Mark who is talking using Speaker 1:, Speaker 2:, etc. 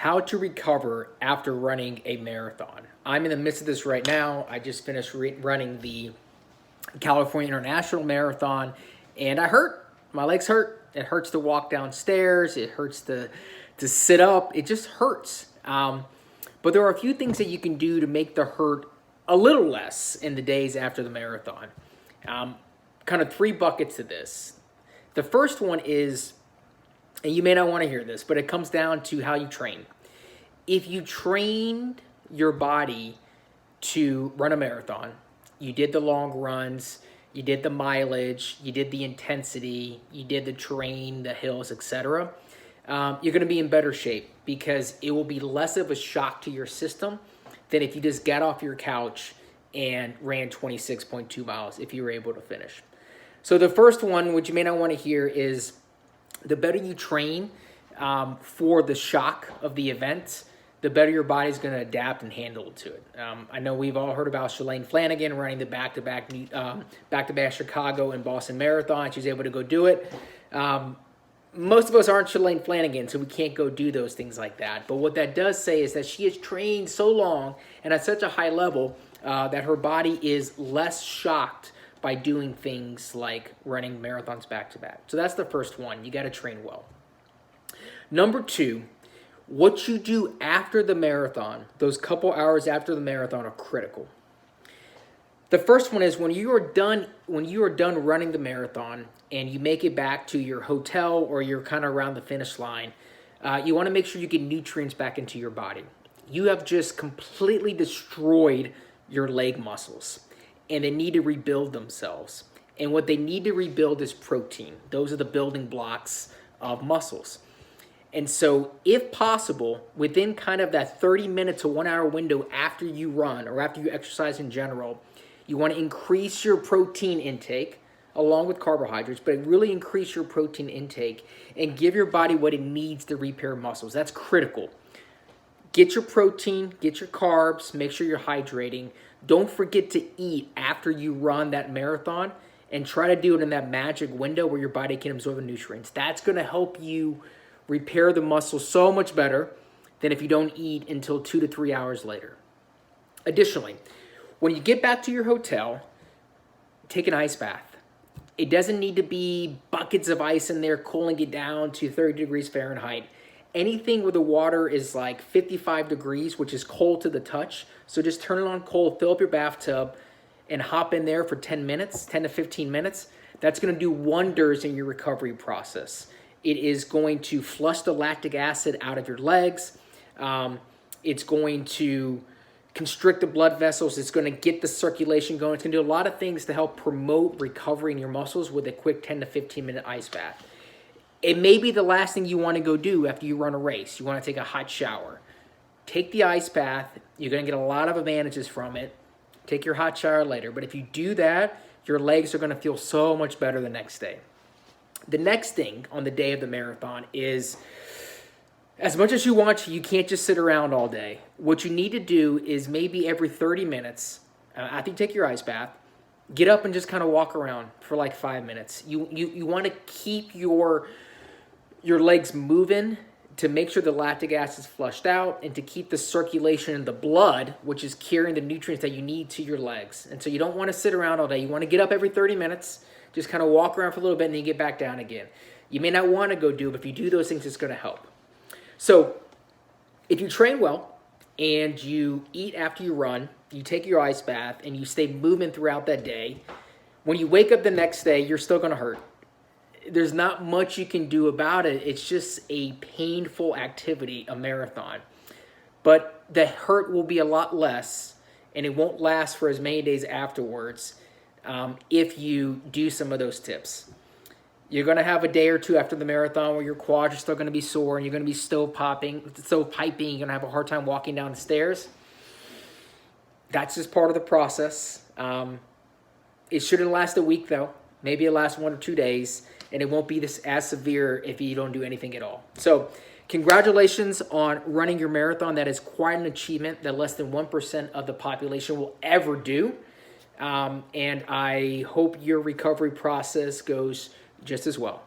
Speaker 1: how to recover after running a marathon. I'm in the midst of this right now. I just finished running the California International Marathon, and I hurt. My legs hurt. It hurts to walk downstairs. It hurts to sit up. It just hurts. But there are a few things that you can do to make the hurt a little less in the days after the marathon. Kind of three buckets to this. The first one is, and you may not want to hear this, but it comes down to how you train. If you trained your body to run a marathon, you did the long runs, you did the mileage, you did the intensity, you did the terrain, the hills, etc., you're going to be in better shape because it will be less of a shock to your system than if you just got off your couch and ran 26.2 miles if you were able to finish. So the first one, which you may not want to hear, is the better you train for the shock of the event, the better your body's going to adapt and handle to it. I know we've all heard about Shalane Flanagan running the back-to-back Chicago and Boston Marathon. She was able to go do it. Most of us aren't Shalane Flanagan, so we can't go do those things like that. But what that does say is that she has trained so long and at such a high level that her body is less shocked by doing things like running marathons back-to-back. So that's the first one. You got to train well. Number two, what you do after the marathon, those couple hours after the marathon, are critical. The first one is when you are done running the marathon and you make it back to your hotel or you're kind of around the finish line, you want to make sure you get nutrients back into your body. You have just completely destroyed your leg muscles, and they need to rebuild themselves. And what they need to rebuild is protein. Those are the building blocks of muscles. And so if possible, within kind of that 30-minute to 1 hour window after you run or after you exercise in general, you want to increase your protein intake along with carbohydrates, but really increase your protein intake and give your body what it needs to repair muscles. That's critical. Get your protein, get your carbs, make sure you're hydrating. Don't forget to eat after you run that marathon, and try to do it in that magic window where your body can absorb the nutrients. That's going to help you repair the muscles so much better than if you don't eat until 2 to 3 hours later. Additionally, when you get back to your hotel, take an ice bath. It doesn't need to be buckets of ice in there cooling it down to 30 degrees Fahrenheit. Anything where the water is like 55 degrees, which is cold to the touch. So just turn it on cold, fill up your bathtub, and hop in there for 10 minutes, 10 to 15 minutes. That's going to do wonders in your recovery process. It is going to flush the lactic acid out of your legs. It's going to constrict the blood vessels. It's going to get the circulation going. It's going to do a lot of things to help promote recovery in your muscles with a quick 10 to 15 minute ice bath. It may be the last thing you want to go do after you run a race. You want to take a hot shower. Take the ice bath. You're going to get a lot of advantages from it. Take your hot shower later. But if you do that, your legs are going to feel so much better the next day. The next thing on the day of the marathon is, as much as you want to, you can't just sit around all day. What you need to do is maybe every 30 minutes, after you take your ice bath, get up and just kind of walk around for like 5 minutes. You want to keep your legs moving to make sure the lactic acid is flushed out and to keep the circulation in the blood, which is carrying the nutrients that you need to your legs. And so you don't want to sit around all day. You want to get up every 30 minutes, just kind of walk around for a little bit, and then get back down again. You may not want to go do it, but if you do those things, it's going to help. So if you train well and you eat after you run, you take your ice bath, and you stay moving throughout that day, when you wake up the next day, you're still going to hurt. There's not much you can do about it. It's just a painful activity, a marathon. But the hurt will be a lot less, and it won't last for as many days afterwards if you do some of those tips. You're going to have a day or two after the marathon where your quads are still going to be sore, and you're going to be stovepiping. You're going to have a hard time walking down the stairs. That's just part of the process. It shouldn't last a week, though. Maybe it lasts 1 or 2 days, and it won't be as severe if you don't do anything at all. So congratulations on running your marathon. That is quite an achievement that less than 1% of the population will ever do. And I hope your recovery process goes just as well.